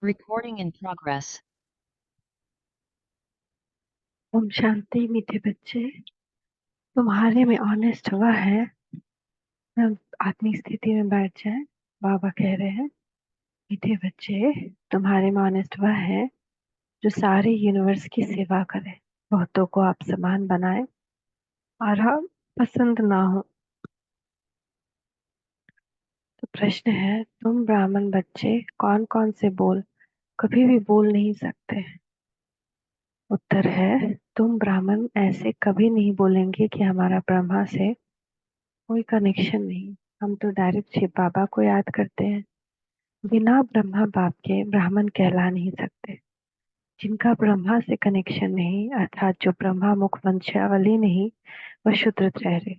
Recording in progress. Om Shanti. मीठे बच्चे, तुम्हारे में ऑनेस्ट वह है। हम आत्मिक स्थिति में बैठ जाए। बाबा कह रहे हैं, मीठे बच्चे, तुम्हारे में ऑनेस्ट वह है जो सारे यूनिवर्स की सेवा करे, बहुतों को आप समान बनाए और हम पसंद ना हो। तो प्रश्न है, तुम ब्राह्मण बच्चे कौन कौन से बोल कभी भी बोल नहीं सकते? उत्तर है, तुम ब्राह्मण ऐसे कभी नहीं बोलेंगे कि हमारा ब्रह्मा से कोई कनेक्शन नहीं। हम तो डायरेक्ट शिव बाबा को याद करते हैं। बिना ब्रह्मा बाप के ब्राह्मण कहला नहीं सकते। जिनका ब्रह्मा से कनेक्शन नहीं, अर्थात जो ब्रह्मा मुख वंशावली नहीं, वह शूद्र ठहरे।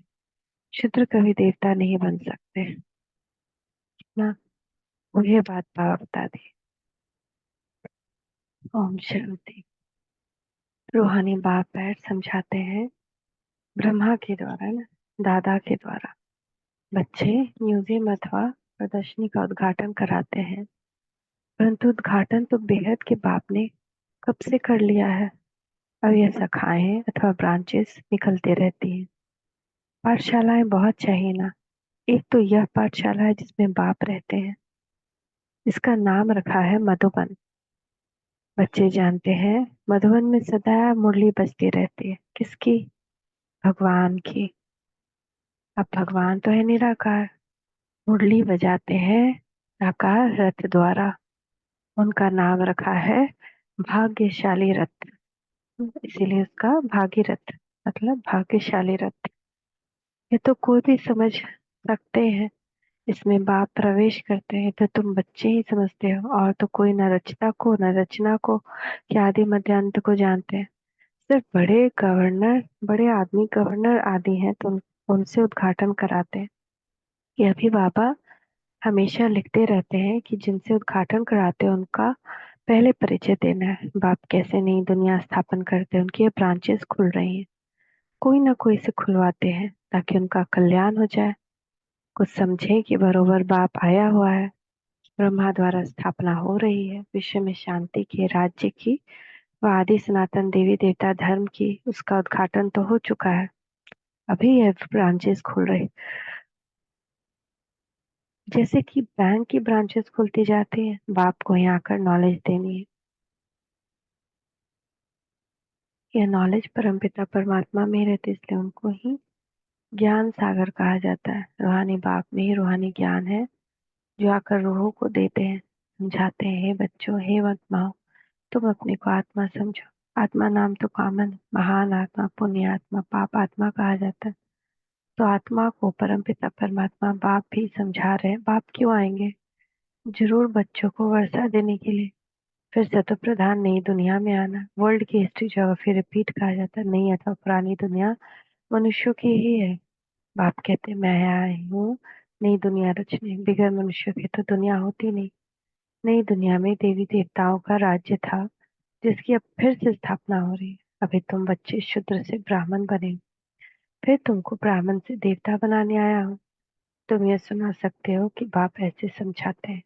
शूद्र कभी देवता नहीं बन सकते ना। उन्हें बात बाबा बता दी। ओम शांति। रूहानी बाप बैठ समझाते हैं ब्रह्मा के द्वारा ना, दादा के द्वारा बच्चे म्यूजियम अथवा प्रदर्शनी का उद्घाटन कराते हैं, परंतु उद्घाटन तो बेहद के बाप ने कब से कर लिया है। अब यह शाखाएं अथवा ब्रांचेस निकलते रहती हैं। पाठशालाएं बहुत चाहिए ना। एक तो यह पाठशाला है जिसमें बाप रहते हैं, इसका नाम रखा है मधुबन। बच्चे जानते हैं मधुबन में सदा मुरली बजती रहती है। किसकी? भगवान की। अब भगवान तो है निराकार, मुरली बजाते हैं साकार रथ द्वारा। उनका नाम रखा है भाग्यशाली रथ, इसीलिए उसका भागीरथ मतलब भाग्यशाली रथ। ये तो कोई भी समझ सकते हैं। इसमें बाप प्रवेश करते हैं तो तुम बच्चे ही समझते हो, और तो कोई न रचना को न रचना को या आदि मध्य अंत को जानते हैं। सिर्फ बड़े गवर्नर, बड़े आदमी गवर्नर आदि हैं तो उनसे उद्घाटन कराते हैं। यह भी बाबा हमेशा लिखते रहते हैं कि जिनसे उद्घाटन कराते हैं उनका पहले परिचय देना है। बाप कैसे नई दुनिया स्थापन करते हैं, उनकी ब्रांचेस खुल रही हैं, कोई ना कोई से खुलवाते हैं ताकि उनका कल्याण हो जाए। कुछ समझे कि बरोबर बाप आया हुआ है, ब्रह्मा द्वारा स्थापना हो रही है, विश्व में शांति की, राज्य की व आदि सनातन देवी देवता धर्म की। उसका उद्घाटन तो हो चुका है, अभी यह ब्रांचेस खुल रही। जैसे कि बैंक की ब्रांचेस खुलती जाती है, बाप को यहाँ आकर नॉलेज देनी है। यह नॉलेज परमपिता परमात्मा में रहती, इसलिए उनको ही ज्ञान सागर कहा जाता है। रूहानी बाप में ही रूहानी ज्ञान है जो आकर रूहों को देते हैं, समझाते हैं, हे बच्चों, हे आत्माओं, तुम अपने को आत्मा समझो। आत्मा नाम तो कॉमन, महान आत्मा, पुण्य आत्मा, पाप आत्मा कहा जाता है। तो आत्मा को परमपिता परमात्मा बाप भी समझा रहे हैं। बाप क्यों आएंगे? जरूर बच्चों को वर्षा देने के लिए। फिर सतो प्रधान नई दुनिया में आना, वर्ल्ड की हिस्ट्री जो फिर रिपीट कहा जाता है, नई अथवा पुरानी दुनिया मनुष्यों की ही है। बाप कहते मैं आई हूँ नई दुनिया रचने, बिगड़ मनुष्य की तो दुनिया होती नहीं। नई दुनिया में देवी देवताओं का राज्य था जिसकी अब फिर से स्थापना हो रही है। अभी तुम बच्चे शूद्र से ब्राह्मण बने, फिर तुमको ब्राह्मण से देवता बनाने आया हो। तुम ये सुना सकते हो कि बाप ऐसे समझाते हैं।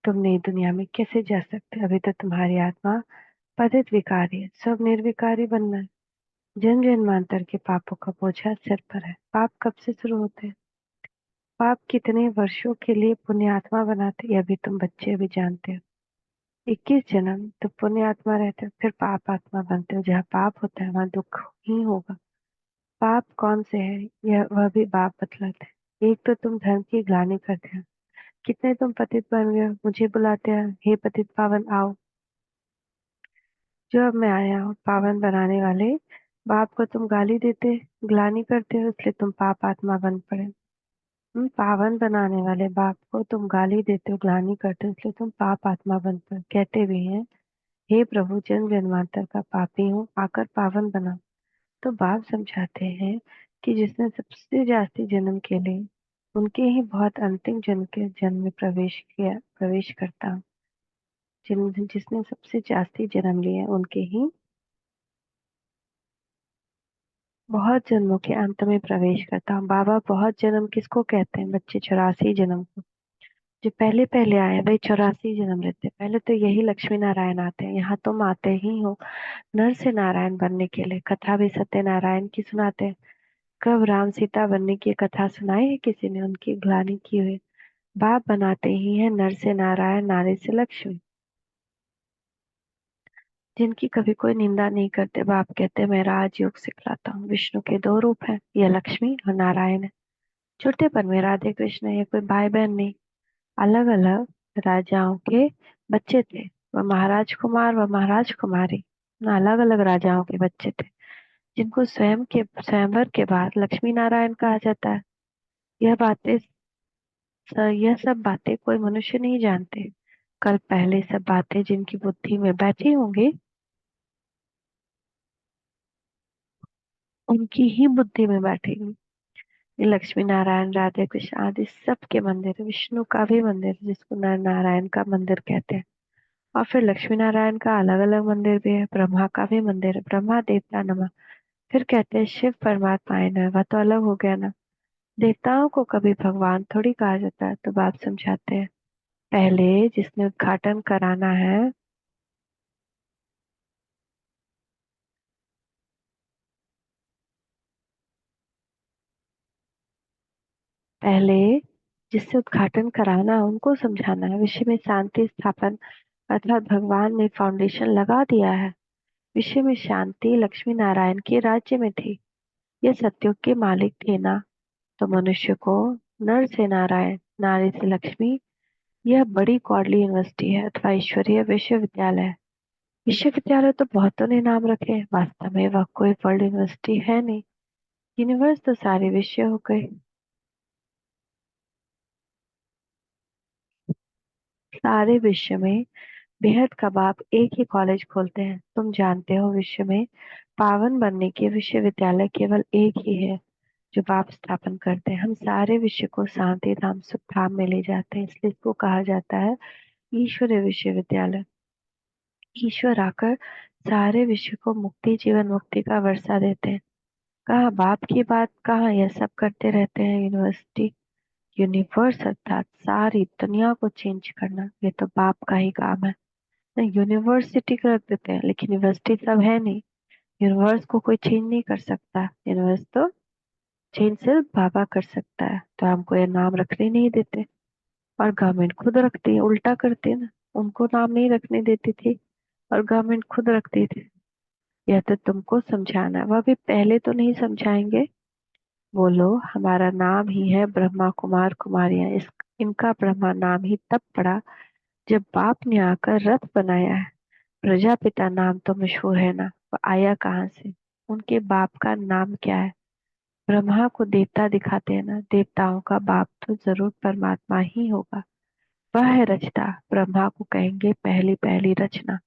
तुम नई दुनिया में कैसे जा सकते? अभी तो तुम्हारी आत्मा पतित विकारी है, सब निर्विकारी बनना है। जन्म जन्मांतर के पापों का बोझा सिर पर है। पाप कब से शुरू होते हैं? पाप कितने वर्षों के लिए पुण्य आत्मा बनाते, ये भी तुम बच्चे भी जानते हो। 21 जन्म तो पुण्य आत्मा रहते हो, फिर पाप आत्मा बनते हो। जहाँ पाप होता है वहाँ दुख ही होगा। पाप कौन से है यह वह भी बाप बतलाते हैं। एक तो तुम धर्म की ग्लानि करते हो। कितने तुम पतित बन गए हो, मुझे बुलाते हो, हे पतित पावन आओ। जो अब मैं आया हूँ पावन बनाने वाले, बाप को तुम गाली देते, ग्लानि करते हो, इसलिए तुम पाप आत्मा बन पड़े। पावन बनाने वाले बाप को तुम गाली देते हो, ग्लानि करते हो, इसलिए तुम पाप आत्मा बन पड़े। कहते भी हैं, हे प्रभु, जन्म जन्मांतर का पापी हूँ, आकर पावन बना। तो बाप समझाते हैं कि जिसने सबसे जास्ती जन्म के लिए, उनके ही बहुत अंतिम जन्म के जन्म में प्रवेश करता हूँ। जिसने सबसे जास्ती जन्म लिया उनके ही बहुत जन्मों के अंत में प्रवेश करता हूँ। बाबा बहुत जन्म किसको कहते हैं बच्चे? 84 जन्म को। जो पहले पहले आए वही 84 जन्म लेते हैं। पहले तो यही लक्ष्मी नारायण आते हैं। यहाँ तुम आते ही हो नर से नारायण बनने के लिए। कथा भी सत्यनारायण की सुनाते हैं। कब राम सीता बनने की कथा सुनाई है किसी ने? उनकी ग्लानि की हुई। बाप बनाते ही है नर से नारायण, नारी से लक्ष्मी। जिनकी कभी कोई निंदा नहीं करते। बाप कहते हैं मैं राजयोग सिखलाता हूँ। विष्णु के दो रूप हैं, यह लक्ष्मी और नारायण है। छोटेपन में राधे कृष्ण है, कोई भाई बहन नहीं। अलग अलग राजाओं के बच्चे थे। वह महाराज कुमार व महाराज कुमारी अलग अलग राजाओं के बच्चे थे, जिनको स्वयं के स्वयंवर के बाद लक्ष्मी नारायण कहा जाता है। यह बातें यह सब बातें कोई मनुष्य नहीं जानते। कल पहले सब बातें जिनकी बुद्धि में बैठी होंगी, उनकी ही बुद्धि में बैठेगी। ये लक्ष्मी नारायण, राधे कृष्ण आदि सबके मंदिर है। विष्णु का भी मंदिर है, जिसको नर नारायण का मंदिर कहते हैं। और फिर लक्ष्मी नारायण का अलग अलग मंदिर भी है। ब्रह्मा का भी मंदिर है। ब्रह्मा देवता नमः। फिर कहते हैं शिव परमात्मा है ना, वह तो अलग हो गया ना। देवताओं को कभी भगवान थोड़ी कहा जाता है। तो बाप समझाते हैं, पहले जिसने उद्घाटन कराना है, पहले जिससे उद्घाटन कराना है उनको समझाना है। विश्व में शांति स्थापन अर्थात भगवान ने फाउंडेशन लगा दिया है। विश्व में शांति लक्ष्मी नारायण के राज्य में थी। ये सत्युग के मालिक थे ना। तो मनुष्य को नर से नारायण, नारी से लक्ष्मी। यह बड़ी कॉडली यूनिवर्सिटी है अथवा ईश्वरीय विश्वविद्यालय है। विश्वविद्यालय तो बहुतों ने नाम रखे हैं, वास्तव में वह कोई वर्ल्ड यूनिवर्सिटी है नहीं। यूनिवर्स तो सारे विषय हो गए। सारे विश्व में बेहद का बाप एक ही कॉलेज खोलते हैं। तुम जानते हो विश्व में पावन बनने के विश्वविद्यालय केवल एक ही है, जो बाप स्थापन करते हैं। हम सारे विश्व को शांति धाम सुख धाम में ले जाते हैं, इसलिए इसको कहा जाता है ईश्वरीय विश्वविद्यालय। ईश्वर आकर सारे विश्व को मुक्ति, जीवन मुक्ति का वर्षा देते हैं। कहाँ बाप की बात, कहाँ यह सब करते रहते हैं। यूनिवर्सिटी, यूनिवर्स अर्थात सारी दुनिया को चेंज करना, ये तो बाप का ही काम है। नहीं, यूनिवर्सिटी कर देते हैं लेकिन यूनिवर्सिटी सब है नहीं। यूनिवर्स को कोई चेंज नहीं कर सकता। यूनिवर्स तो चेंज सिर्फ बाबा कर सकता है। तो हमको ये नाम रखने नहीं देते। और गवर्नमेंट खुद रखती है, उल्टा करते हैं ना। उनको नाम नहीं रखने देती थी और गवर्नमेंट खुद रखती थी। यह तो तुमको समझाना है, वह भी पहले तो नहीं समझाएंगे। बोलो हमारा नाम ही है ब्रह्मा कुमार कुमारियां। इनका ब्रह्मा नाम ही तब पड़ा जब बाप ने आकर रथ बनाया है। प्रजापिता नाम तो मशहूर है ना, वो आया कहाँ से? उनके बाप का नाम क्या है? ब्रह्मा को देवता दिखाते हैं ना, देवताओं का बाप तो जरूर परमात्मा ही होगा। वह है रचता। ब्रह्मा को कहेंगे पहली पहली रचना।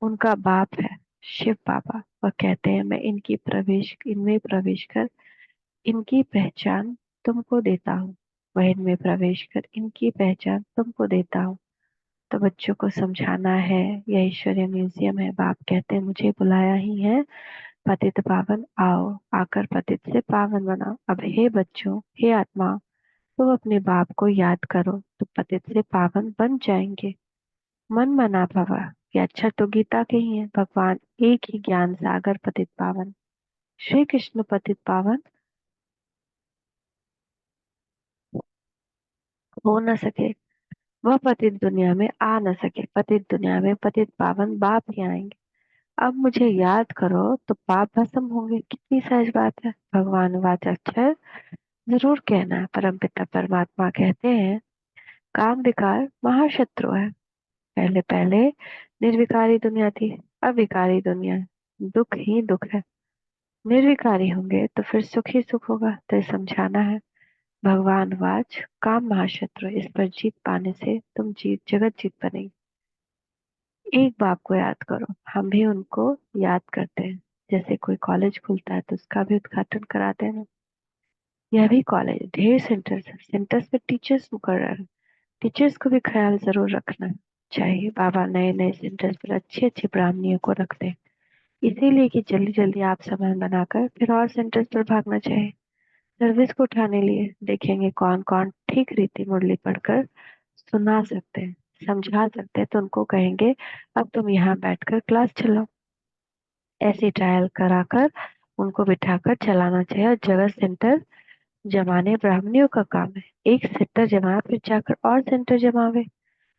उनका बाप है शिव बाबा। वह कहते हैं मैं इनमें प्रवेश कर इनकी पहचान तुमको देता हूँ। वह इनमें प्रवेश कर इनकी पहचान तुमको देता हूँ। तो बच्चों को समझाना है। यह ईश्वरीय म्यूजियम है। बाप कहते हैं मुझे बुलाया ही है। पतित पावन आओ, आकर पतित से पावन बनाओ। अब हे बच्चों, हे आत्मा, तुम अपने बाप को याद करो तो पतित से पावन बन जाएंगे। मन मना भवा, ये अच्छा तो गीता के ही है। भगवान एक ही ज्ञान सागर पतित पावन। श्री कृष्ण पतित पावन हो न सके, वह पतित दुनिया में आ न सके। पतित दुनिया में पतित पावन बाप ही आएंगे। अब मुझे याद करो तो पाप भस्म होंगे। कितनी सहज बात है। भगवान वाच अक्षर जरूर कहना है। परमपिता परमात्मा कहते हैं काम विकार महाशत्रु है। पहले पहले निर्विकारी दुनिया थी, अब विकारी दुनिया है। दुख ही दुख है। निर्विकारी होंगे तो फिर सुख ही सुख होगा। तो ये समझाना है। भगवान वाच काम महाशत्रु, इस पर जीत पाने से तुम जगत जीत बनेगी। एक बाप को याद करो। हम भी उनको याद करते हैं। जैसे कोई कॉलेज खुलता है तो उसका भी उद्घाटन कराते हैं ना। यह भी कॉलेज, ढेर सेंटर्स है। सेंटर्स में टीचर्स मुकर्रर हैं। टीचर्स को भी ख्याल जरूर रखना चाहिए। बाबा नए नए सेंटर्स पर अच्छे अच्छे ब्राह्मणियों को रखते हैं, इसीलिए कि जल्दी जल्दी आप समय बनाकर फिर और सेंटर्स पर भागना चाहिए। सर्विस को उठाने लिए देखेंगे कौन कौन ठीक रीति मुरली पढ़कर सुना सकते हैं, समझा सकते हैं, तो उनको कहेंगे अब तुम यहाँ बैठकर क्लास चलाओ। ऐसी ट्रायल कराकर उनको बिठाकर चलाना चाहिए। और जगह सेंटर जमाने ब्राह्मणियों का काम है। एक सेंटर जमाया फिर जाकर और सेंटर जमावे।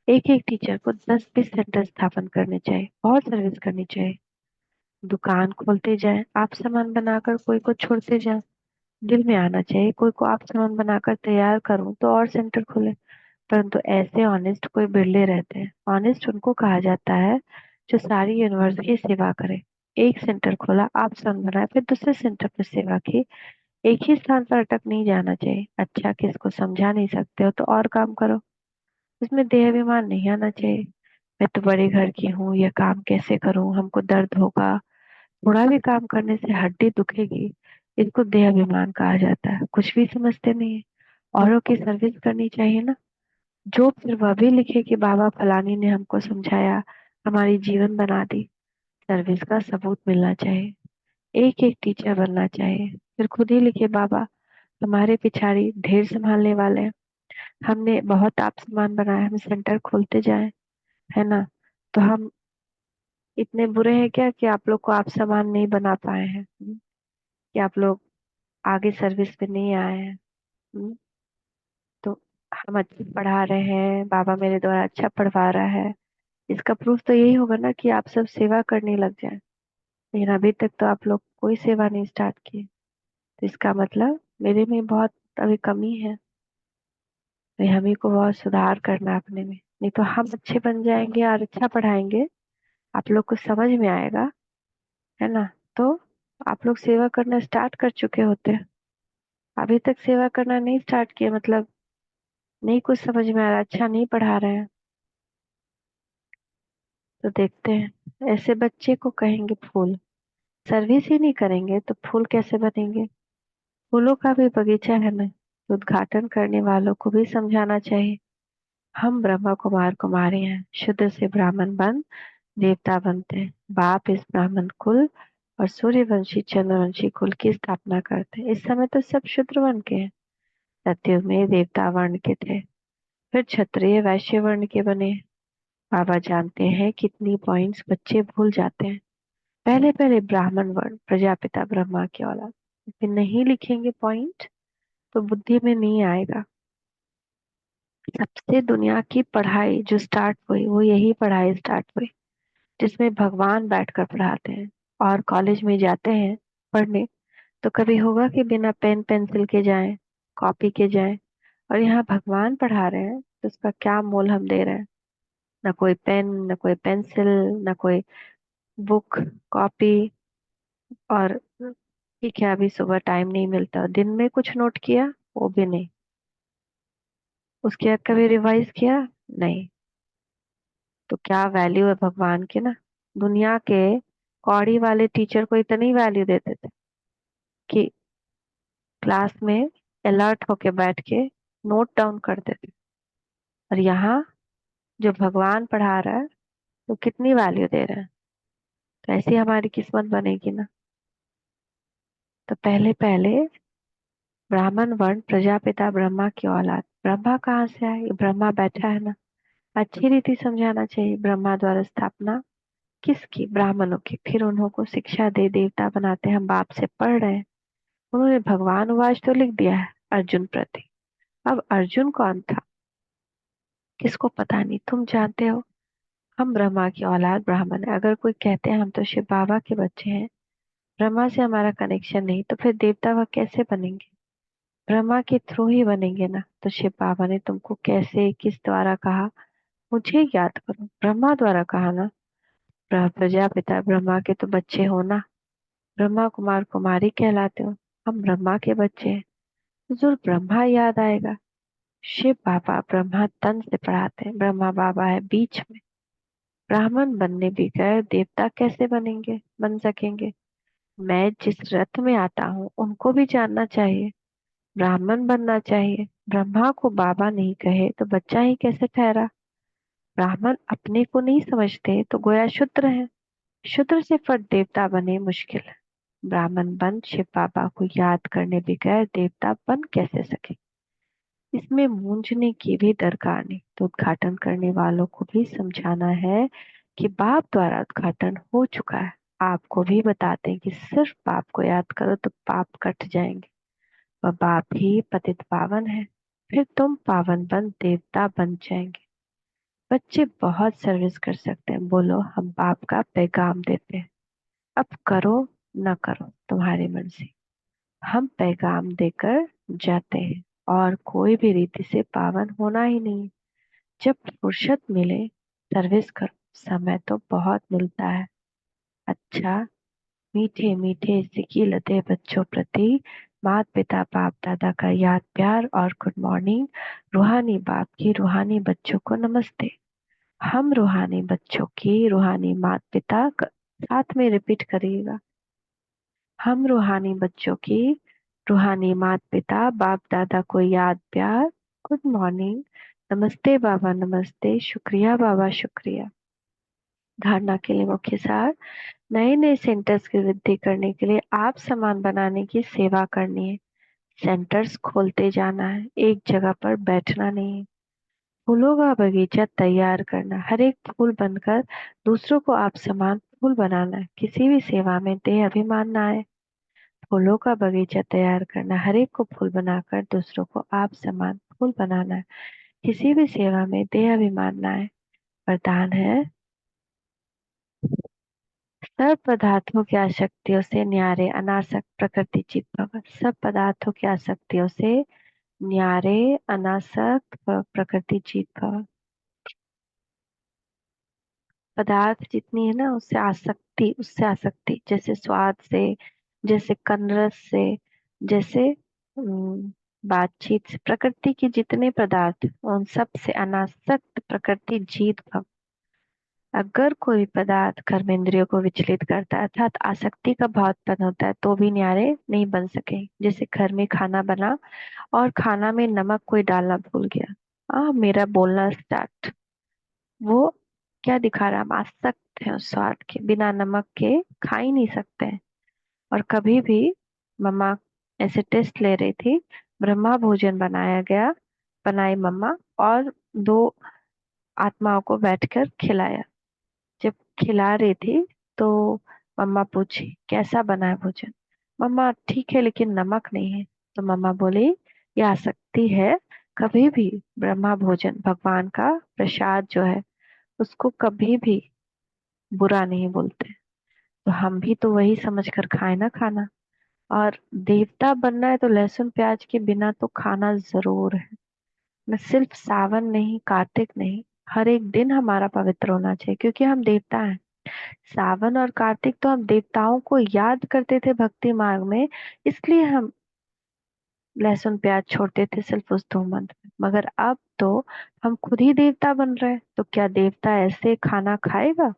एक एक टीचर को 10-20 सेंटर स्थापन करने चाहिए, बहुत सर्विस करनी चाहिए। दुकान खोलते जाएं, आप सामान बनाकर कोई को छोड़ते जाएं। दिल में आना चाहिए कोई को आप सामान बनाकर तैयार करूं तो और सेंटर खुले। परंतु ऐसे ऑनेस्ट कोई बिरले रहते हैं। ऑनेस्ट उनको कहा जाता है जो सारी यूनिवर्स की सेवा करे। एक सेंटर खोला, आप सामान बनाए, फिर दूसरे सेंटर पर सेवा की। एक ही स्थान पर अटक नहीं जाना चाहिए। अच्छा किसको समझा नहीं सकते हो तो और काम करो। इसमें देह अभिमान नहीं आना चाहिए। मैं तो बड़े घर की हूँ, यह काम कैसे करूँ, हमको दर्द होगा। थोड़ा भी काम करने से हड्डी दुखेगी। इसको देह अभिमान कहा जाता है। कुछ भी समझते नहीं है। औरों की सर्विस करनी चाहिए ना। जो फिर वह भी लिखे कि बाबा फलानी ने हमको समझाया, हमारी जीवन बना दी। सर्विस का सबूत मिलना चाहिए। एक एक टीचर बनना चाहिए। फिर खुद ही लिखे बाबा हमारे पिछाड़ी ढेर संभालने वाले हैं। हमने बहुत आप सामान बनाया, हम सेंटर खोलते जाएं, है ना। तो हम इतने बुरे हैं क्या कि आप लोग को आप सामान नहीं बना पाए हैं? कि आप लोग आगे सर्विस पे नहीं आए हैं? हम्म, तो हम अच्छे पढ़ा रहे हैं, बाबा मेरे द्वारा अच्छा पढ़वा रहा है। इसका प्रूफ तो यही होगा ना कि आप सब सेवा करने लग जाए। लेकिन अभी तक तो आप लोग कोई सेवा नहीं स्टार्ट किए। तो इसका मतलब मेरे में बहुत अभी कमी है। तो हमें को बहुत सुधार करना है अपने में। नहीं तो हम अच्छे बन जाएंगे और अच्छा पढ़ाएंगे, आप लोग को समझ में आएगा, है ना। तो आप लोग सेवा करना स्टार्ट कर चुके होते हैं। अभी तक सेवा करना नहीं स्टार्ट किए, मतलब नहीं कुछ समझ में आ रहा, अच्छा नहीं पढ़ा रहे हैं। तो देखते हैं, ऐसे बच्चे को कहेंगे फूल। सर्विस ही नहीं करेंगे तो फूल कैसे बनेंगे? फूलों का भी बगीचा है ना। उद्घाटन करने वालों को भी समझाना चाहिए। हम ब्रह्मा कुमार कुमारी हैं, शुद्र से ब्राह्मण बन देवता बनते हैं। बाप इस ब्राह्मण कुल और सूर्यवंशी चंद्रवंशी कुल की स्थापना करते हैं। इस समय तो सब शूद्र वर्ण के हैं। सतयुग में देवता वर्ण के थे, फिर क्षत्रिय वैश्य वर्ण के बने। बाबा जानते हैं कितनी पॉइंट्स बच्चे भूल जाते हैं। पहले पहले ब्राह्मण वर्ण प्रजापिता ब्रह्मा की औलाद। फिर नहीं लिखेंगे पॉइंट तो बुद्धि में नहीं आएगा। सबसे दुनिया की पढ़ाई जो स्टार्ट हुई वो यही पढ़ाई स्टार्ट हुई जिसमें भगवान बैठकर पढ़ाते हैं। और कॉलेज में जाते हैं पढ़ने तो कभी होगा कि बिना पेन पेंसिल के जाएं, कॉपी के जाएं। और यहाँ भगवान पढ़ा रहे हैं तो उसका क्या मोल हम दे रहे हैं? ना कोई पेन, ना कोई पेंसिल, ना कोई बुक, कॉपी। और ठीक है अभी सुबह टाइम नहीं मिलता, दिन में कुछ नोट किया वो भी नहीं, उसके बाद कभी रिवाइज किया नहीं। तो क्या वैल्यू है भगवान की ना। दुनिया के कौड़ी वाले टीचर को इतनी वैल्यू देते थे कि क्लास में अलर्ट होके बैठ के नोट डाउन करते थे। और यहाँ जो भगवान पढ़ा रहा है तो कितनी वैल्यू दे रहा है। तो ऐसी हमारी किस्मत बनेगी ना। तो पहले पहले ब्राह्मण वर्ण प्रजापिता ब्रह्मा की औलाद। ब्रह्मा कहाँ से आए? ये ब्रह्मा बैठा है ना। अच्छी रीति समझाना चाहिए। ब्रह्मा द्वारा स्थापना किसकी? ब्राह्मणों की। फिर उन्हों को शिक्षा दे देवता बनाते हैं। हम बाप से पढ़ रहे हैं। उन्होंने भगवान वाच तो लिख दिया है अर्जुन प्रति। अब अर्जुन कौन था किसको पता नहीं, तुम जानते हो। हम ब्रह्मा की औलाद ब्राह्मण है। अगर कोई कहते हैं हम तो शिव बाबा के बच्चे हैं, ब्रह्मा से हमारा कनेक्शन नहीं, तो फिर देवता वह कैसे बनेंगे? ब्रह्मा के थ्रू ही बनेंगे ना। तो शिव बाबा ने तुमको कैसे किस द्वारा कहा मुझे याद करो। ब्रह्मा द्वारा कहा ना। प्रजापिता ब्रह्मा के तो बच्चे हो ना। ब्रह्मा कुमार कुमारी कहलाते हो। हम ब्रह्मा के बच्चे हैं। हुजूर ब्रह्मा याद आएगा। शिव बाबा ब्रह्मा तन से पढ़ाते हैं, ब्रह्मा बाबा है बीच में। ब्राह्मण बनने भी गए, देवता कैसे बनेंगे, बन सकेंगे? मैं जिस रथ में आता हूँ उनको भी जानना चाहिए। ब्राह्मण बनना चाहिए। ब्रह्मा को बाबा नहीं कहे तो बच्चा ही कैसे ठहरा? ब्राह्मण अपने को नहीं समझते तो गोया शूद्र है। शूद्र से फट देवता बने मुश्किल है। ब्राह्मण बन शिव बाबा को याद करने भी गए, देवता बन कैसे सके? इसमें मूंझने की भी दरकार नहीं। तो उद्घाटन करने वालों को भी समझाना है कि बाप द्वारा उद्घाटन हो चुका है। आपको भी बताते हैं कि सिर्फ बाप को याद करो तो पाप कट जाएंगे। वह बाप ही पतित पावन है, फिर तुम पावन बन देवता बन जाएंगे। बच्चे बहुत सर्विस कर सकते हैं, बोलो हम बाप का पैगाम देते हैं। अब करो न करो तुम्हारी मर्जी, हम पैगाम देकर जाते हैं। और कोई भी रीति से पावन होना ही नहीं। जब फुर्सत मिले सर्विस करो, समय तो बहुत मिलता है। अच्छा, मीठे मीठे सिकी लते बच्चों प्रति माता पिता बाप दादा का याद प्यार और गुड मॉर्निंग। रूहानी बाप की रूहानी बच्चों को नमस्ते। हम रूहानी बच्चों की रूहानी माता पिता साथ में रिपीट करिएगा। हम रूहानी बच्चों की रूहानी माता पिता बाप दादा को याद प्यार गुड मॉर्निंग, नमस्ते बाबा नमस्ते, शुक्रिया बाबा शुक्रिया। धारणा के लिए मुख्य सार। नए नए सेंटर्स की वृद्धि करने के लिए आप सामान बनाने की सेवा करनी है। सेंटर्स खोलते जाना है, एक जगह पर बैठना नहीं है। फूलों का बगीचा तैयार करना, हर एक फूल बनकर दूसरों को आप समान फूल बनाना है। किसी भी सेवा में देह अभिमान ना आए। फूलों का बगीचा तैयार करना, हर एक को फूल बनाकर दूसरों को आप समान फूल बनाना है। किसी भी सेवा में देह अभिमान ना आए। वरदान है, सब पदार्थों की आसक्तियों से न्यारे अनासक्त प्रकृति चित भव। सब पदार्थों की आसक्तियों से न्यारे अनासक्त प्रकृति चित भव। पदार्थ जितनी है ना, उससे आसक्ति जैसे स्वाद से, जैसे कनरस से, जैसे बातचीत से, प्रकृति के जितने पदार्थ उन सब से अनासक्त प्रकृति जीत भव। अगर कोई पदार्थ कर्मेंद्रियों को विचलित करता है अर्थात आसक्ति का भाव उत्पन्न होता है तो भी न्यारे नहीं बन सके। जैसे घर में खाना बना और खाना में नमक कोई डालना भूल गया, मेरा बोलना स्टार्ट, वो क्या दिखा रहा है, हम आसक्त हैं उस स्वाद के, बिना नमक के खा ही नहीं सकते हैं। और कभी भी मम्मा ऐसे टेस्ट ले रही थी, ब्रह्मा भोजन बनाया गया, बनाई मम्मा और दो आत्माओं को बैठकर खिलाया। जब खिला रही थी तो मम्मा पूछी कैसा बना है भोजन। मम्मा ठीक है लेकिन नमक नहीं है। तो मम्मा बोली ये आसक्ति है, कभी भी ब्रह्मा भोजन भगवान का प्रसाद जो है उसको कभी भी बुरा नहीं बोलते। तो हम भी तो वही समझ कर खाए ना खाना। और देवता बनना है तो लहसुन प्याज के बिना तो खाना जरूर है। न सिर्फ सावन नहीं, कार्तिक नहीं, हर एक दिन हमारा पवित्र होना चाहिए क्योंकि हम देवता हैं। सावन और कार्तिक तो हम देवताओं को याद करते थे भक्ति मार्ग में, इसलिए हम लहसुन प्याज छोड़ते थे सिर्फ उस धूम मंत्र में। मगर अब तो हम खुद ही देवता बन रहे हैं, तो क्या देवता ऐसे खाना खाएगा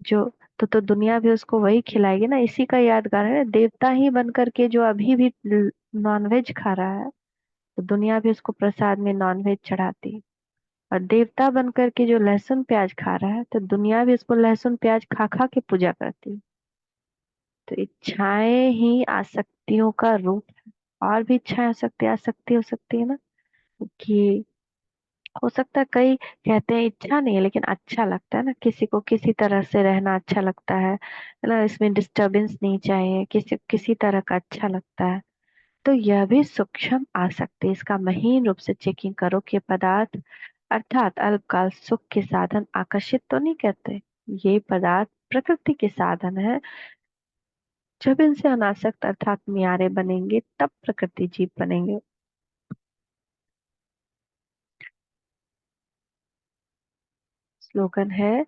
जो, तो दुनिया भी उसको वही खिलाएगी ना। इसी का यादगार है, देवता ही बन करके जो अभी भी नॉनवेज खा रहा है तो दुनिया भी उसको प्रसाद में नॉनवेज चढ़ाती है। और देवता बन करके जो लहसुन प्याज खा रहा है तो दुनिया भी उसको लहसुन प्याज खा खा के पूजा करती है। तो इच्छाएं ही आसक्तियों का रूप है। और भी इच्छाएं आसक्ति हो सकती है ना, कि हो सकता है कई कहते हैं इच्छा नहीं है लेकिन अच्छा लगता है ना, किसी को किसी तरह से रहना अच्छा लगता है ना, इसमें डिस्टरबेंस नहीं चाहिए, किसी किसी तरह का अच्छा लगता है। तो यह भी सूक्ष्म आसक्ति। इसका महीन रूप से चेकिंग करो कि पदार्थ अर्थात अल्पकाल सुख के साधन आकर्षित तो नहीं करते। ये पदार्थ प्रकृति के साधन है। जब इनसे अनासक्त अर्थात म्यारे बनेंगे तब प्रकृति जीव बनेंगे। स्लोगन है,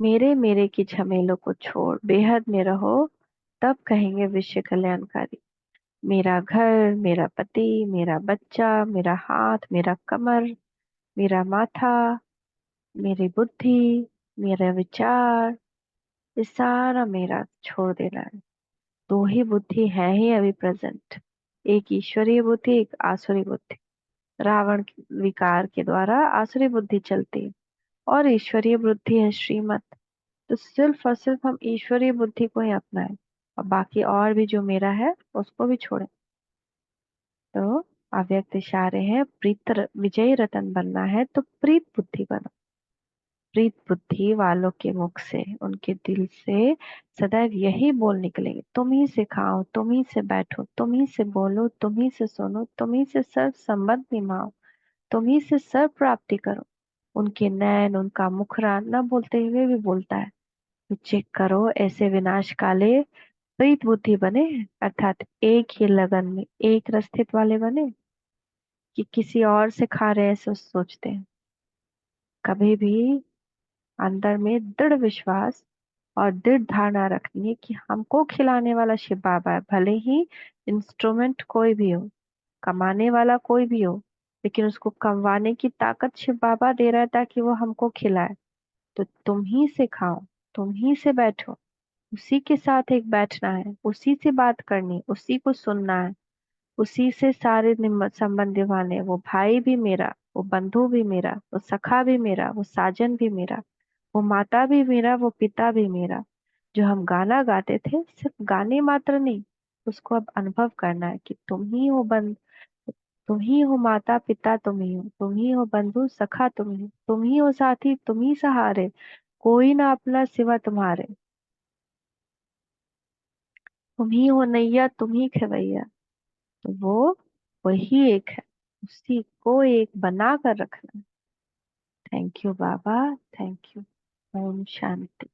मेरे मेरे की झमेलों को छोड़ बेहद में रहो, तब कहेंगे विश्व कल्याणकारी। मेरा घर, मेरा पति, मेरा बच्चा, मेरा हाथ, मेरा कमर, मेरा माथा, मेरी बुद्धि, मेरा विचार, ये सारा मेरा छोड़ देना है। दो ही बुद्धि है ही अभी प्रेजेंट, एक ईश्वरीय बुद्धि, एक आसुरी बुद्धि। रावण विकार के द्वारा आसुरी बुद्धि चलती है और ईश्वरीय बुद्धि है श्रीमत। तो सिर्फ और सिर्फ हम ईश्वरीय बुद्धि को ही अपनाएं और बाकी और भी जो मेरा है उसको भी छोड़ें। तो अव्यक्त इशारे हैं, विजयी रतन बनना है तो प्रीत बुद्धि बनो। प्रीत बुद्धि वालों के मुख से, उनके दिल से सदैव यही बोल निकलेंगे, तुम ही से खाओ, तुम ही से बैठो, तुम ही से बोलो, तुम ही से सुनो, तुम ही से सर्व संबंध निभाओ, तुम ही से सर्व प्राप्ति करो। उनके नैन, उनका मुखरा न बोलते हुए भी बोलता है। तो चेक करो, ऐसे विनाश काले प्रीत बुद्धि बने, अर्थात एक ही लगन में एक रस्तित वाले बने, कि किसी और से खा रहे हैं ऐसे सोचते हैं। कभी भी अंदर में दृढ़ विश्वास और दृढ़ धारणा रखनी है कि हमको खिलाने वाला शिव बाबा है, भले ही इंस्ट्रूमेंट कोई भी हो, कमाने वाला कोई भी हो, लेकिन उसको कमवाने की ताकत शिव बाबा दे रहा है ताकि वो हमको खिलाए। तो तुम ही से खाओ, तुम ही से बैठो, उसी के साथ एक बैठना है, उसी से बात करनी, उसी को सुनना है, उसी से सारे संबंध निभाने। वो भाई भी मेरा, वो बंधु भी मेरा, वो सखा भी मेरा, वो साजन भी मेरा, वो माता भी मेरा, वो पिता भी मेरा। जो हम गाना गाते थे, सिर्फ गाने मात्र नहीं, उसको अब अनुभव करना है कि तुम ही हो बंद, तुम ही हो माता पिता, तुम ही हो बंधु सखा, तुम ही हो साथी, तुम ही सहारे, कोई ना अपना सिवा तुम्हारे, तुम ही हो नैया, तुम ही खेवैया। तो वो वही एक है, उसी को एक बना कर रखना। थैंक यू बाबा, थैंक यू। ओम शांति।